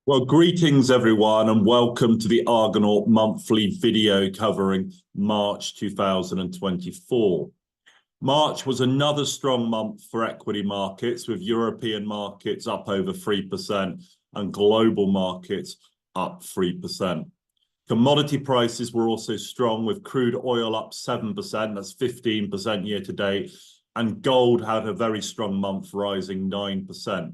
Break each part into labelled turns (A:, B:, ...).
A: Well, greetings everyone, and welcome to the Argonaut monthly video covering March 2024. March was another strong month for equity markets, with European markets up over 3% and global markets up 3%. Commodity prices were also strong, with crude oil up 7%, that's 15% year to date, and gold had a very strong month, rising 9%.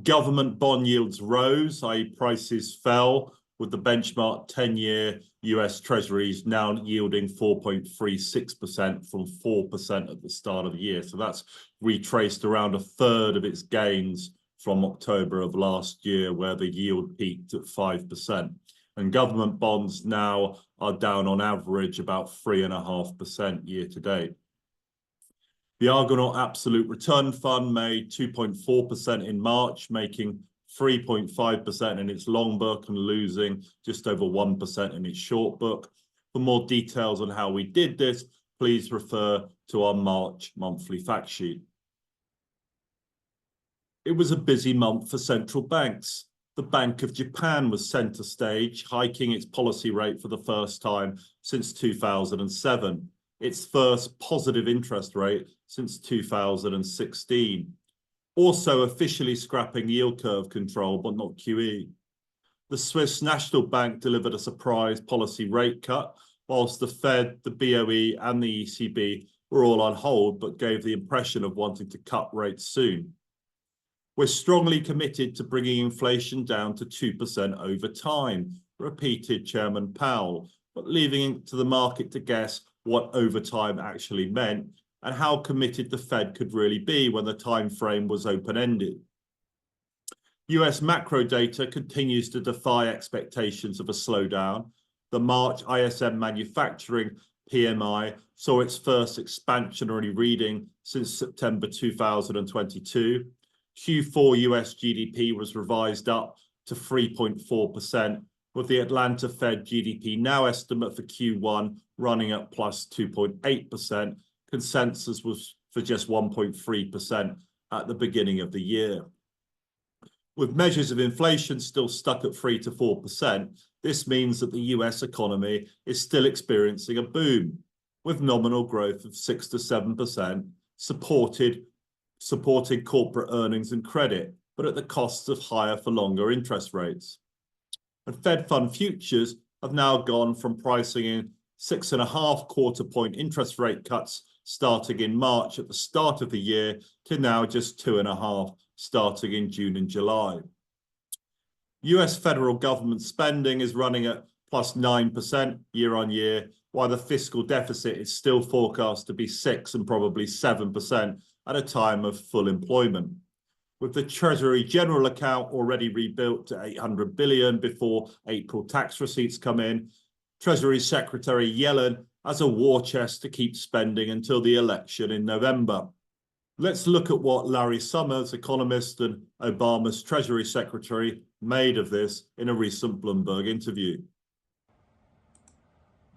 A: Government bond yields rose, i.e. prices fell, with the benchmark 10-year US Treasuries now yielding 4.36% from 4% at the start of the year. So that's retraced around a third of its gains from October of last year, where the yield peaked at 5%. And government bonds now are down on average about 3.5% year to date. The Argonaut Absolute Return Fund made 2.4% in March, making 3.5% in its long book and losing just over 1% in its short book. For more details on how we did this, please refer to our March monthly fact sheet. It was a busy month for central banks. The Bank of Japan was center stage, hiking its policy rate for the first time since 2007. Its first positive interest rate since 2016. Also officially scrapping yield curve control, but not QE. The Swiss National Bank delivered a surprise policy rate cut, whilst the Fed, the BOE and the ECB were all on hold, but gave the impression of wanting to cut rates soon. We're strongly committed to bringing inflation down to 2% over time, repeated Chairman Powell, but leaving it to the market to guess what over time actually meant and how committed the Fed could really be when the time frame was open-ended. US macro data continues to defy expectations of a slowdown. The March ISM manufacturing PMI saw its first expansionary reading since September 2022. Q4 US GDP was revised up to 3.4%, with the Atlanta Fed GDP now estimate for Q1 running at plus 2.8%. Consensus was for just 1.3% at the beginning of the year. With measures of inflation still stuck at 3 to 4%, this means that the US economy is still experiencing a boom, with nominal growth of 6 to 7%, supporting corporate earnings and credit, but at the cost of higher for longer interest rates. And Fed fund futures have now gone from pricing in 6.5 quarter point interest rate cuts starting in March at the start of the year to now just 2.5 starting in June and July. US federal government spending is running at plus 9% year on year, while the fiscal deficit is still forecast to be 6 and probably 7% at a time of full employment. With the Treasury General account already rebuilt to $800 billion before April tax receipts come in, Treasury Secretary Yellen has a war chest to keep spending until the election in November. Let's look at what Larry Summers, economist and Obama's Treasury Secretary, made of this in a recent Bloomberg interview.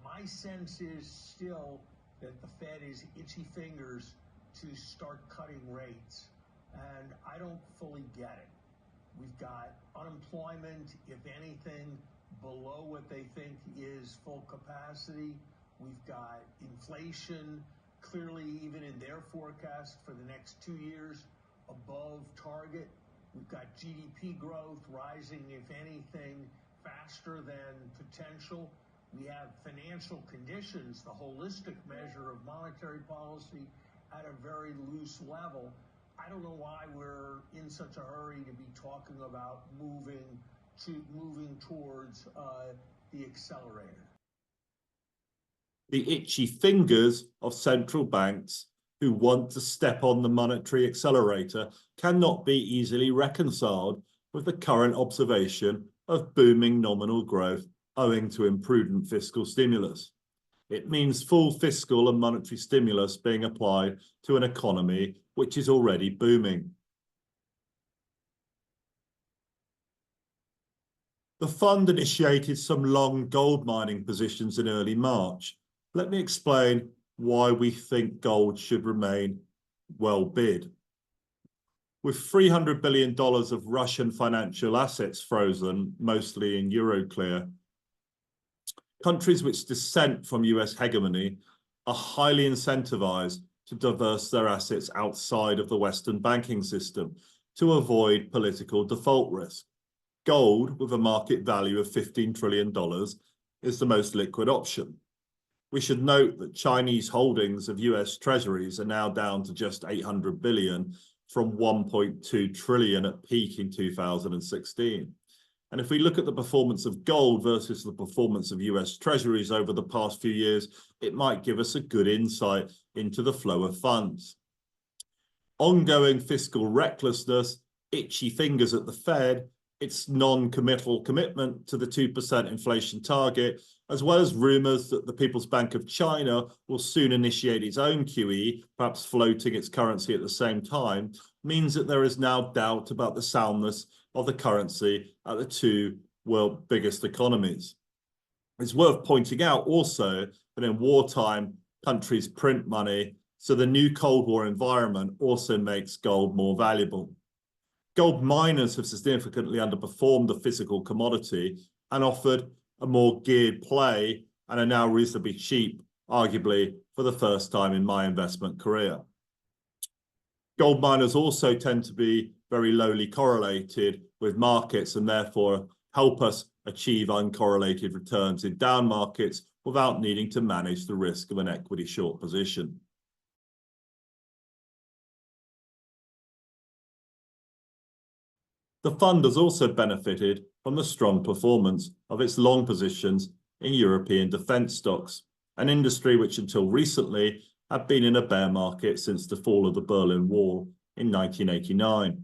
B: My sense is still that the Fed is itchy fingers to start cutting rates. And I don't fully get it. We've got unemployment, if anything, below what they think is full capacity. We've got inflation, clearly even in their forecast for the next 2 years, above target. We've got GDP growth rising, if anything, faster than potential. We have financial conditions, the holistic measure of monetary policy, at a very loose level. I don't know why we're in such a hurry to be talking about moving towards the accelerator.
A: The itchy fingers of central banks who want to step on the monetary accelerator cannot be easily reconciled with the current observation of booming nominal growth owing to imprudent fiscal stimulus. It means full fiscal and monetary stimulus being applied to an economy which is already booming. The fund initiated some long gold mining positions in early March. Let me explain why we think gold should remain well bid. With $300 billion of Russian financial assets frozen, mostly in Euroclear, countries which dissent from US hegemony are highly incentivized to divest their assets outside of the Western banking system to avoid political default risk. Gold, with a market value of $15 trillion, is the most liquid option. We should note that Chinese holdings of US treasuries are now down to just 800 billion from 1.2 trillion at peak in 2016. And if we look at the performance of gold versus the performance of US treasuries over the past few years, it might give us a good insight into the flow of funds. Ongoing fiscal recklessness, itchy fingers at the Fed, its non-committal commitment to the 2% inflation target, as well as rumors that the People's Bank of China will soon initiate its own QE, perhaps floating its currency at the same time, means that there is now doubt about the soundness of the currency at the two world's biggest economies. It's worth pointing out also that in wartime, countries print money, so the new Cold War environment also makes gold more valuable. Gold miners have significantly underperformed the physical commodity and offered a more geared play and are now reasonably cheap, arguably for the first time in my investment career. Gold miners also tend to be very lowly correlated with markets and therefore help us achieve uncorrelated returns in down markets without needing to manage the risk of an equity short position. The fund has also benefited from the strong performance of its long positions in European defence stocks, an industry which until recently had been in a bear market since the fall of the Berlin Wall in 1989.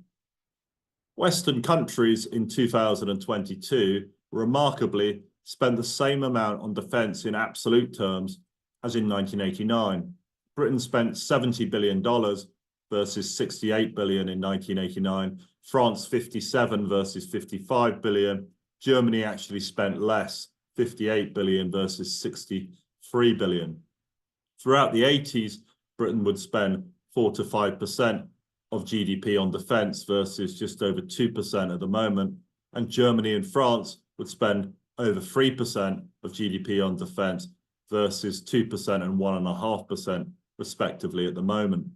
A: Western countries in 2022 remarkably spent the same amount on defence in absolute terms as in 1989. Britain spent $70 billion versus 68 billion in 1989. France 57 versus 55 billion. Germany actually spent less, 58 billion versus 63 billion. Throughout the 80s, Britain would spend 4 to 5% of GDP on defence versus just over 2% at the moment. And Germany and France would spend over 3% of GDP on defence versus 2% and 1.5% respectively at the moment.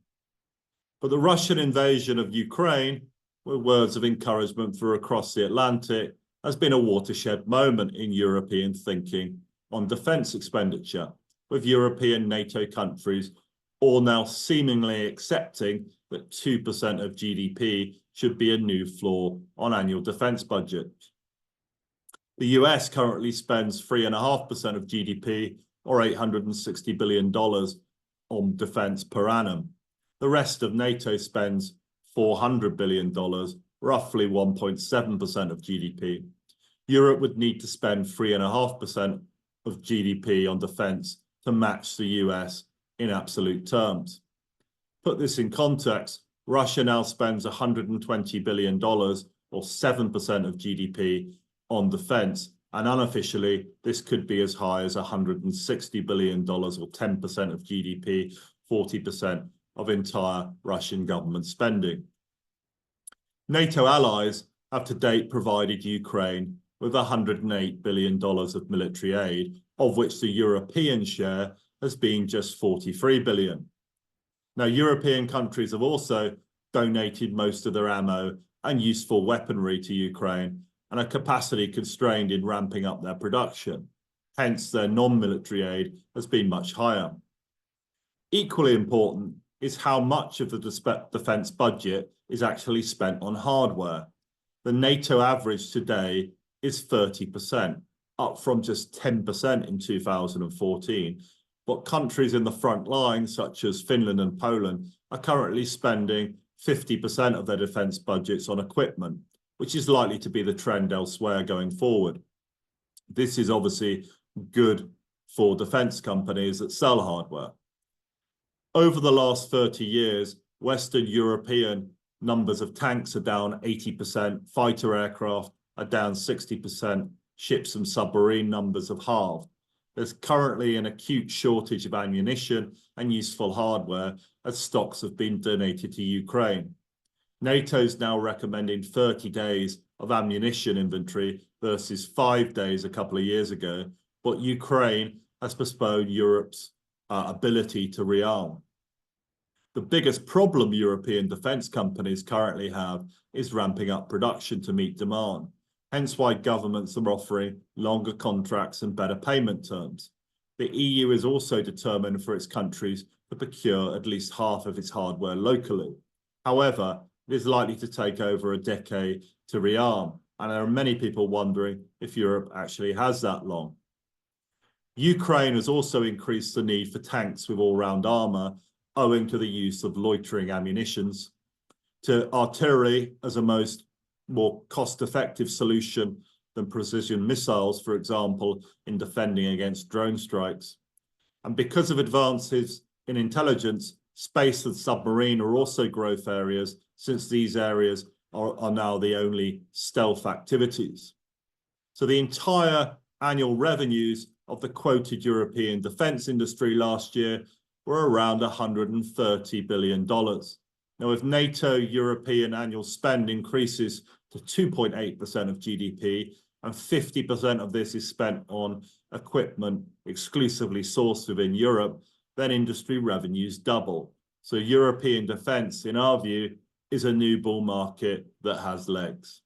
A: But the Russian invasion of Ukraine, with words of encouragement for across the Atlantic, has been a watershed moment in European thinking on defence expenditure, with European NATO countries all now seemingly accepting that 2% of GDP should be a new floor on annual defence budgets. The US currently spends 3.5% of GDP, or $860 billion, on defence per annum. The rest of NATO spends $400 billion, roughly 1.7% of GDP. Europe would need to spend 3.5% of GDP on defence to match the US in absolute terms. Put this in context, Russia now spends $120 billion, or 7% of GDP, on defence, and unofficially, this could be as high as $160 billion, or 10% of GDP, 40% of entire Russian government spending. NATO allies have to date provided Ukraine with $108 billion of military aid, of which the European share has been just $43 billion. Now, European countries have also donated most of their ammo and useful weaponry to Ukraine and are capacity constrained in ramping up their production. Hence, their non-military aid has been much higher. Equally important is how much of the defence budget is actually spent on hardware. The NATO average today is 30%, up from just 10% in 2014. But countries in the front line, such as Finland and Poland, are currently spending 50% of their defence budgets on equipment, which is likely to be the trend elsewhere going forward. This is obviously good for defence companies that sell hardware. Over the last 30 years, Western European numbers of tanks are down 80%, fighter aircraft are down 60%, ships and submarine numbers have halved. There's currently an acute shortage of ammunition and useful hardware as stocks have been donated to Ukraine. NATO's now recommending 30 days of ammunition inventory versus 5 days a couple of years ago, but Ukraine has postponed Europe's ability to rearm. The biggest problem European defence companies currently have is ramping up production to meet demand, hence why governments are offering longer contracts and better payment terms. The EU is also determined for its countries to procure at least half of its hardware locally. However, it is likely to take over a decade to rearm, and there are many people wondering if Europe actually has that long. Ukraine has also increased the need for tanks with all-round armour, owing to the use of loitering ammunitions, to artillery as a more cost-effective solution than precision missiles, for example, in defending against drone strikes. And because of advances in intelligence, space and submarine are also growth areas, since these areas are now the only stealth activities. So the entire annual revenues of the quoted European defence industry last year were around $130 billion. Now, if NATO European annual spend increases to 2.8% of GDP, and 50% of this is spent on equipment exclusively sourced within Europe, then industry revenues double. So European defence, in our view, is a new bull market that has legs.